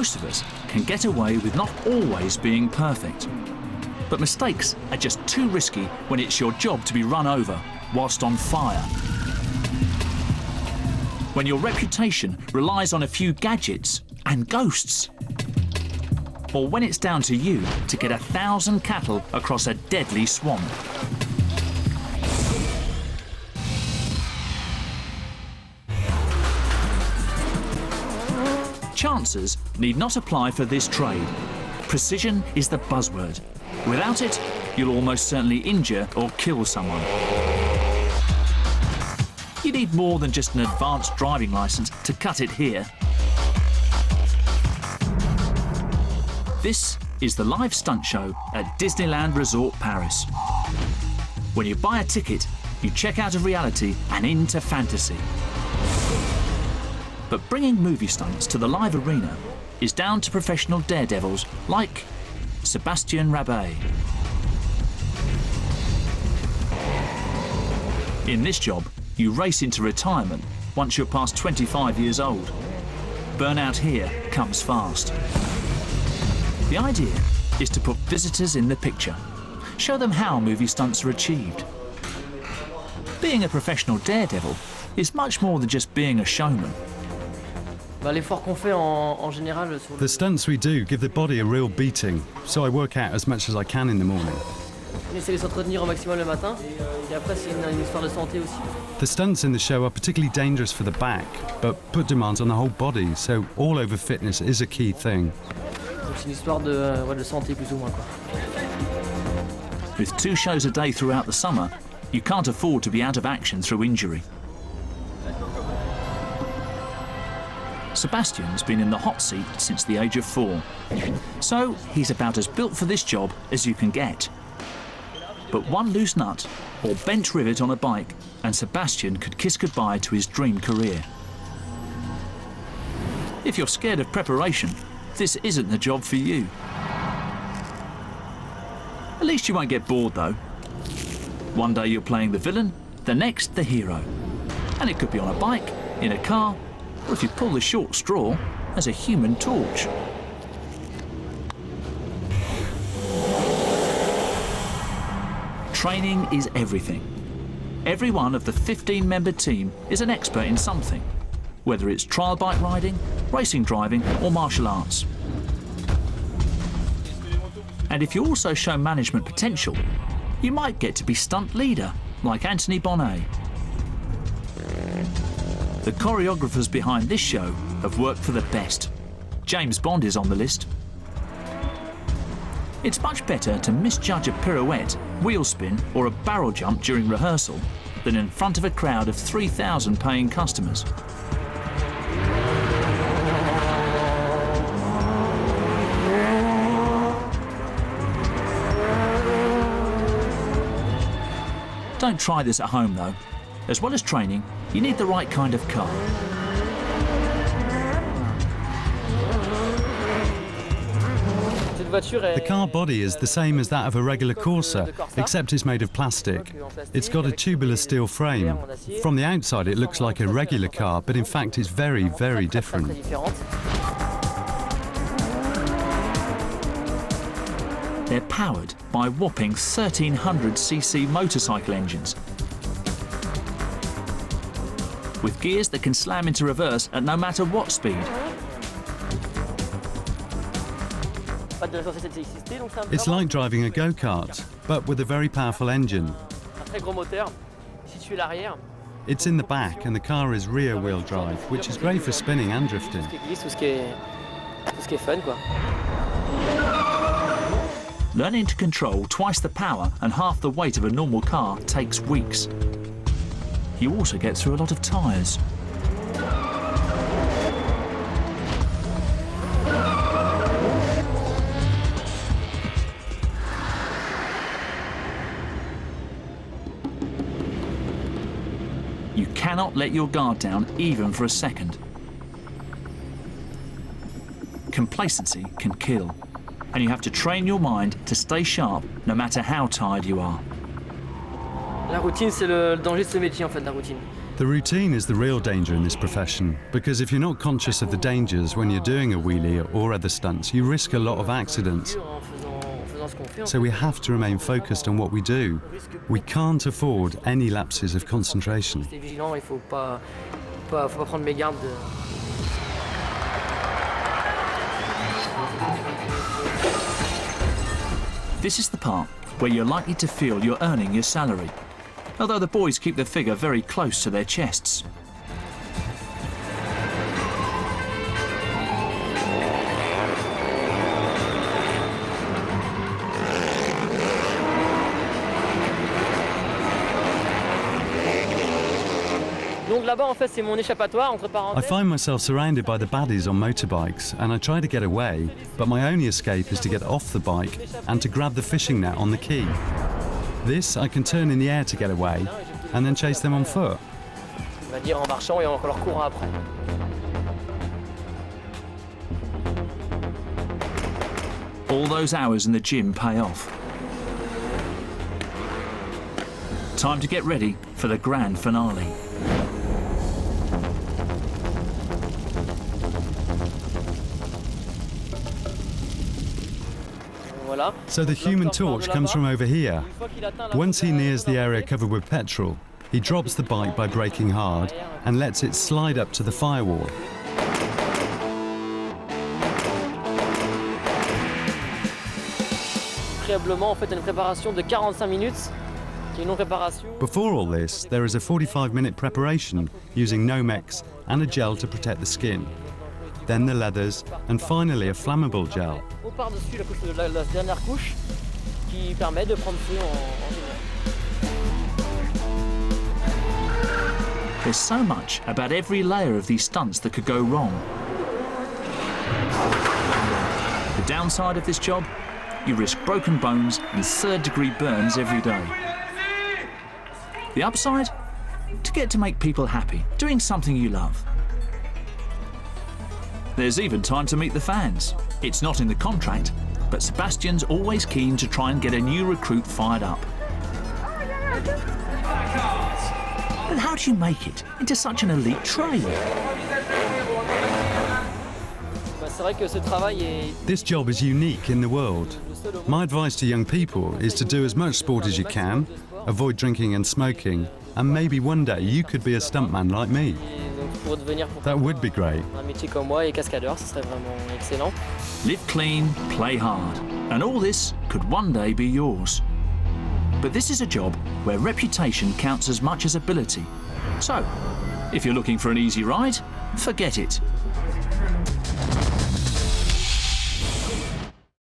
most of us can get away with not always being perfect. But mistakes are just too risky when it's your job to be run over whilst on fire. When your reputation relies on a few gadgets and ghosts. Or when it's down to you to get 1,000 cattle across a deadly swamp. Chances need not apply for this trade. Precision is the buzzword. Without it, you'll almost certainly injure or kill someone. You need more than just an advanced driving license to cut it here. This is the live stunt show at Disneyland Resort Paris. When you buy a ticket, you check out of reality and into fantasy. But bringing movie stunts to the live arena is down to professional daredevils like Sébastien Rabet. In this job, you race into retirement once you're past 25 years old. Burnout here comes fast. The idea is to put visitors in the picture, show them how movie stunts are achieved. Being a professional daredevil is much more than just being a showman. The stunts we do give the body a real beating, so I work out as much as I can in the morning. The stunts in the show are particularly dangerous for the back, but put demands on the whole body, so all-over fitness is a key thing. With 2 shows a day throughout the summer, you can't afford to be out of action through injury. Sebastian's been in the hot seat since the age of 4, so he's about as built for this job as you can get. But one loose nut or bent rivet on a bike and Sebastian could kiss goodbye to his dream career. If you're scared of preparation, this isn't the job for you. At least you won't get bored though. One day you're playing the villain, the next the hero. And it could be on a bike, in a car, or if you pull the short straw, as a human torch. Training is everything. Every one of the 15-member team is an expert in something, whether it's trial bike riding, racing driving, or martial arts. And if you also show management potential, you might get to be stunt leader, like Anthony Bonnet. The choreographers behind this show have worked for the best. James Bond is on the list. It's much better to misjudge a pirouette, wheel spin, or a barrel jump during rehearsal than in front of a crowd of 3,000 paying customers. Don't try this at home though. As well as training, you need the right kind of car. The car body is the same as that of a regular Corsa, except it's made of plastic. It's got a tubular steel frame. From the outside it looks like a regular car, but in fact it's very, very different. They're powered by whopping 1,300cc motorcycle engines, with gears that can slam into reverse at no matter what speed. It's like driving a go-kart, but with a very powerful engine. It's in the back and the car is rear-wheel drive, which is great for spinning and drifting. Learning to control twice the power and half the weight of a normal car takes weeks. You also get through a lot of tyres. You cannot let your guard down even for a second. Complacency can kill, and you have to train your mind to stay sharp no matter how tired you are. The The routine is the real danger in this profession, because if you're not conscious of the dangers when you're doing a wheelie or other stunts, you risk a lot of accidents. So we have to remain focused on what we do. We can't afford any lapses of concentration. This is the part where you're likely to feel you're earning your salary, although the boys keep the figure very close to their chests. I find myself surrounded by the baddies on motorbikes, and I try to get away, but my only escape is to get off the bike and to grab the fishing net on the quay. This I can turn in the air to get away, and then chase them on foot. All those hours in the gym pay off. Time to get ready for the grand finale. So the Human Torch comes from over here. Once he nears the area covered with petrol, he drops the bike by braking hard and lets it slide up to the firewall. Before all this, there is a 45-minute preparation using Nomex and a gel to protect the skin. Then the leathers, and finally a flammable gel. There's so much about every layer of these stunts that could go wrong. The downside of this job? You risk broken bones and third-degree burns every day. The upside? To get to make people happy, doing something you love. There's even time to meet the fans. It's not in the contract, but Sebastian's always keen to try and get a new recruit fired up. But how do you make it into such an elite trade? This job is unique in the world. My advice to young people is to do as much sport as you can, avoid drinking and smoking, and maybe one day you could be a stuntman like me. That would be great. Live clean, play hard, and all this could one day be yours. But this is a job where reputation counts as much as ability. So, if you're looking for an easy ride, forget it.